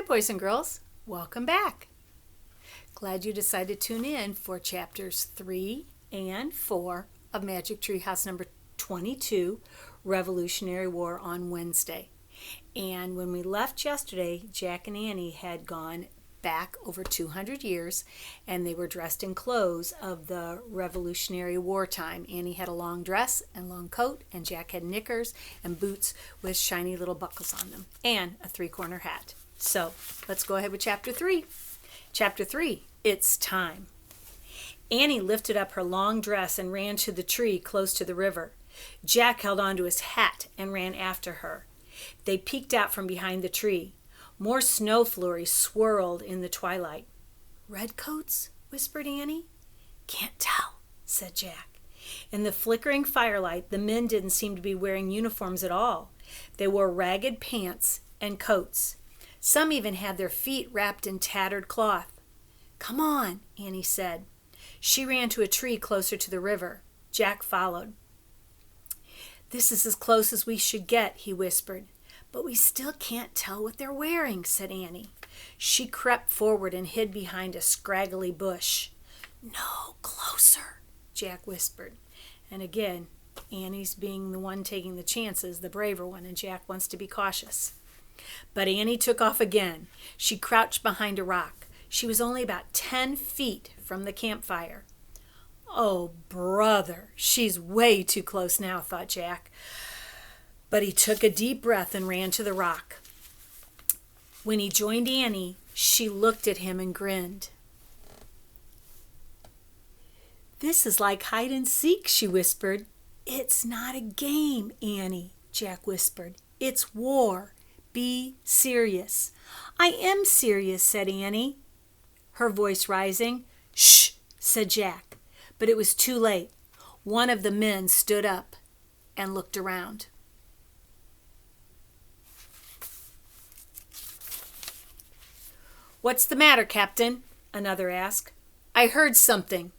boys and girls. Welcome back. Glad you decided to tune in for chapters 3 and 4 of Magic Tree House number 22, Revolutionary War on Wednesday. And when we left yesterday, Jack and Annie had gone back over 200 years, and they were dressed in clothes of the Revolutionary War time. Annie had a long dress and long coat, and Jack had knickers and boots with shiny little buckles on them, and a three-corner hat. So let's go ahead with chapter 3. Chapter 3, it's time. Annie lifted up her long dress and ran to the tree close to the river. Jack held onto his hat and ran after her. They peeked out from behind the tree. More snow flurries swirled in the twilight. "Redcoats?" whispered Annie. "Can't tell," said Jack. In the flickering firelight, the men didn't seem to be wearing uniforms at all. They wore ragged pants and coats. Some even had their feet wrapped in tattered cloth. "Come on," Annie said. She ran to a tree closer to the river. Jack followed. "This is as close as we should get," he whispered. "But we still can't tell what they're wearing," said Annie. She crept forward and hid behind a scraggly bush. "No, closer," Jack whispered. And again, Annie's being the one taking the chances, the braver one, and Jack wants to be cautious. But Annie took off again. She crouched behind a rock. She was only about 10 feet from the campfire. "Oh, brother, she's way too close now," thought Jack. But he took a deep breath and ran to the rock. When he joined Annie, she looked at him and grinned. "This is like hide and seek," she whispered. "It's not a game, Annie," Jack whispered. "It's war. Be serious." "I am serious," said Annie, her voice rising. "Shh," said Jack. But it was too late. One of the men stood up and looked around. "What's the matter, Captain?" another asked. "I heard something,"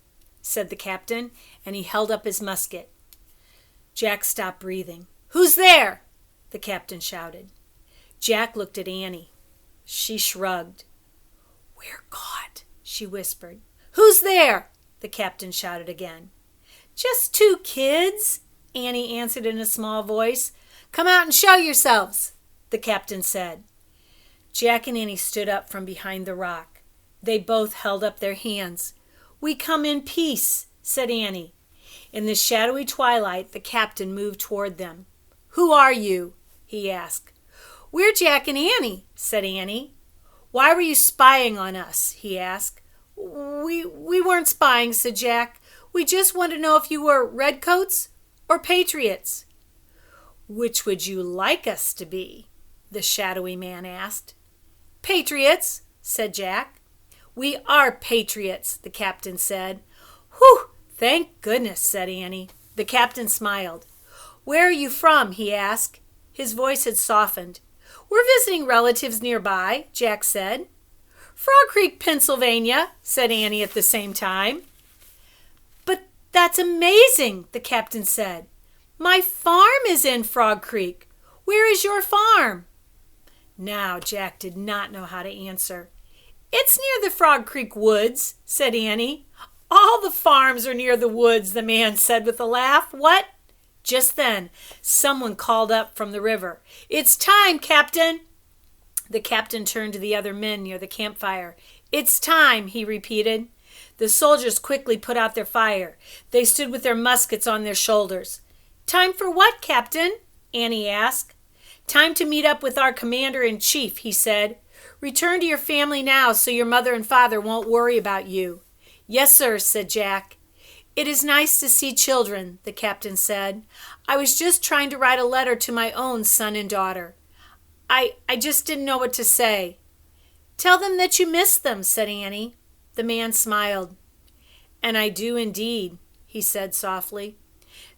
said the captain, and he held up his musket. Jack stopped breathing. "Who's there?" the captain shouted. Jack looked at Annie. She shrugged. "We're caught," she whispered. "Who's there?" the captain shouted again. "Just two kids," Annie answered in a small voice. "Come out and show yourselves," the captain said. Jack and Annie stood up from behind the rock. They both held up their hands. "We come in peace," said Annie. In the shadowy twilight, the captain moved toward them. "Who are you?" he asked. "We're Jack and Annie," said Annie. "Why were you spying on us?" he asked. We weren't spying," said Jack. "We just want to know if you were redcoats or patriots." "Which would you like us to be?" the shadowy man asked. "Patriots," said Jack. "We are patriots," the captain said. "Whew, thank goodness," said Annie. The captain smiled. "Where are you from?" he asked. His voice had softened. "We're visiting relatives nearby," Jack said. "Frog Creek, Pennsylvania," said Annie at the same time. "But that's amazing," the captain said. "My farm is in Frog Creek. Where is your farm?" Now Jack did not know how to answer. "It's near the Frog Creek woods," said Annie. "All the farms are near the woods," the man said with a laugh. "What?" Just then, someone called up from the river. "It's time, Captain." The captain turned to the other men near the campfire. "It's time," he repeated. The soldiers quickly put out their fire. They stood with their muskets on their shoulders. "Time for what, Captain?" Annie asked. "Time to meet up with our commander-in-chief," he said. "Return to your family now so your mother and father won't worry about you." "Yes, sir," said Jack. "It is nice to see children," the captain said. "I was just trying to write a letter to my own son and daughter. I just didn't know what to say." "Tell them that you miss them," said Annie. The man smiled. "And I do indeed," he said softly.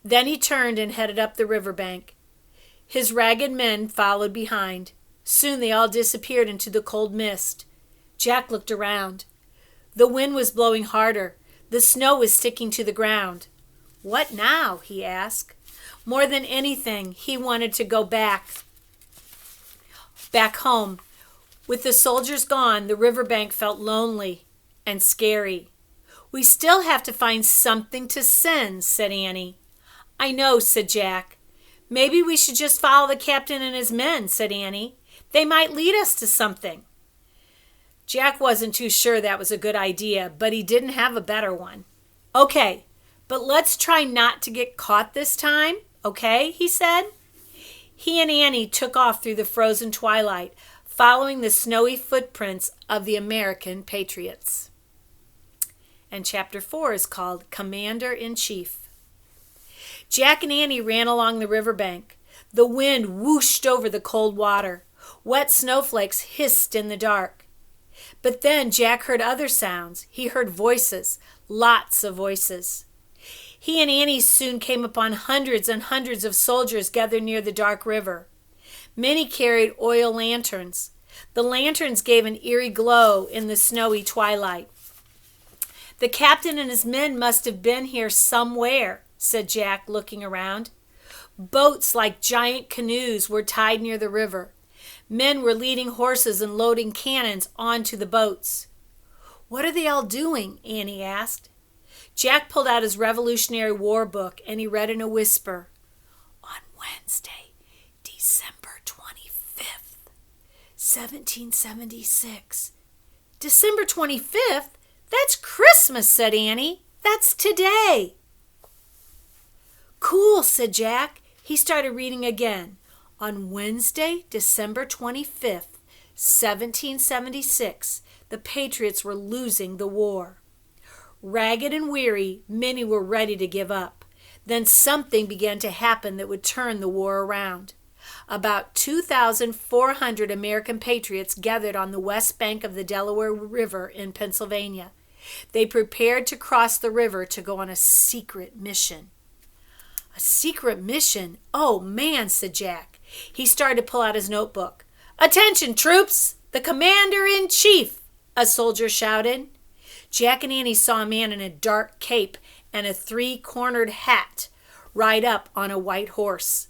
Then he turned and headed up the riverbank. His ragged men followed behind. Soon they all disappeared into the cold mist. Jack looked around. The wind was blowing harder. The snow was sticking to the ground. "What now?" he asked. More than anything, he wanted to go back home With the soldiers gone, the riverbank felt lonely and scary. "We still have to find something to send," said Annie. "I know," said Jack. "Maybe we should just follow the captain and his men," said Annie. "They might lead us to something." Jack wasn't too sure that was a good idea, but he didn't have a better one. "Okay, but let's try not to get caught this time, okay?" he said. He and Annie took off through the frozen twilight, following the snowy footprints of the American patriots. And chapter 4 is called Commander-in-Chief. Jack and Annie ran along the riverbank. The wind whooshed over the cold water. Wet snowflakes hissed in the dark. But then Jack heard other sounds. He heard voices, lots of voices. He and Annie soon came upon hundreds and hundreds of soldiers gathered near the dark river. Many carried oil lanterns. The lanterns gave an eerie glow in the snowy twilight. "The captain and his men must have been here somewhere," said Jack, looking around. Boats like giant canoes were tied near the river. Men were leading horses and loading cannons onto the boats. "What are they all doing?" Annie asked. Jack pulled out his Revolutionary War book and he read in a whisper. "On Wednesday, December 25th, 1776. "December 25th? That's Christmas," said Annie. "That's today." "Cool," said Jack. He started reading again. "On Wednesday, December 25th, 1776, the Patriots were losing the war." Ragged and weary, many were ready to give up. Then something began to happen that would turn the war around. About 2,400 American patriots gathered on the west bank of the Delaware River in Pennsylvania. They prepared to cross the river to go on a secret mission. "A secret mission? Oh, man," said Jack. He started to pull out his notebook. "Attention, troops! The Commander-in-Chief!" a soldier shouted. Jack and Annie saw a man in a dark cape and a three-cornered hat ride up on a white horse.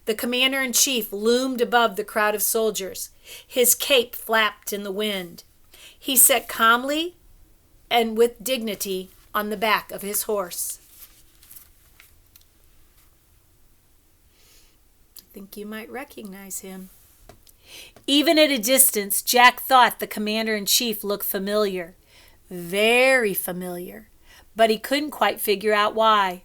The Commander-in-Chief loomed above the crowd of soldiers. His cape flapped in the wind. He sat calmly and with dignity on the back of his horse. I think you might recognize him. Even at a distance, Jack thought the Commander-in-Chief looked familiar. Very familiar, but he couldn't quite figure out why.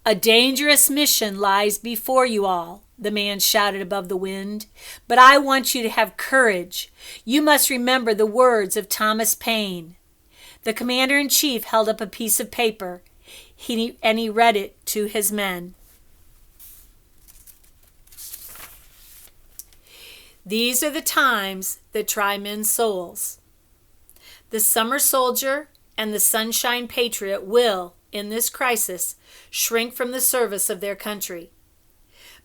"A dangerous mission lies before you all," the man shouted above the wind. "But I want you to have courage. You must remember the words of Thomas Paine." The Commander-in-Chief held up a piece of paper, and he read it to his men. "These are the times that try men's souls. The summer soldier and the sunshine patriot will, in this crisis, shrink from the service of their country.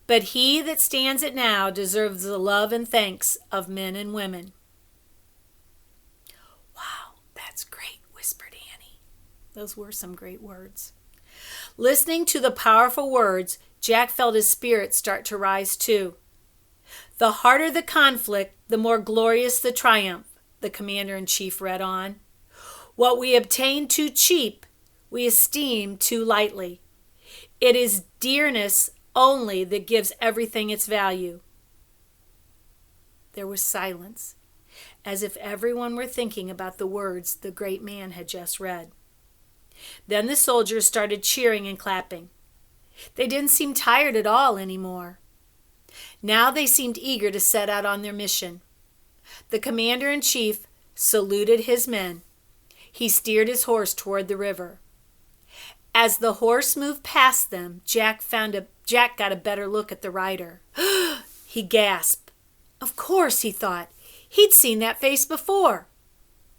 But he that stands it now deserves the love and thanks of men and women." "Wow, that's great," whispered Annie. Those were some great words. Listening to the powerful words, Jack felt his spirits start to rise too. "The harder the conflict, the more glorious the triumph," the Commander-in-Chief read on. "What we obtain too cheap, we esteem too lightly. It is dearness only that gives everything its value." There was silence, as if everyone were thinking about the words the great man had just read. Then the soldiers started cheering and clapping. They didn't seem tired at all anymore. Now they seemed eager to set out on their mission. The Commander-in-Chief saluted his men. He steered his horse toward the river. As the horse moved past them, Jack got a better look at the rider. He gasped. Of course, he thought. He'd seen that face before.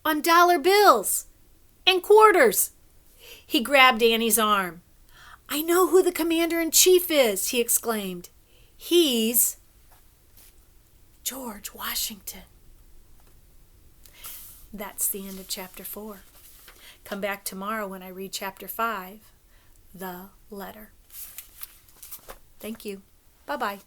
On dollar bills and quarters. He grabbed Annie's arm. "I know who the Commander-in-Chief is," he exclaimed. "He's George Washington." That's the end of chapter 4. Come back tomorrow when I read chapter 5, The Letter. Thank you. Bye-bye.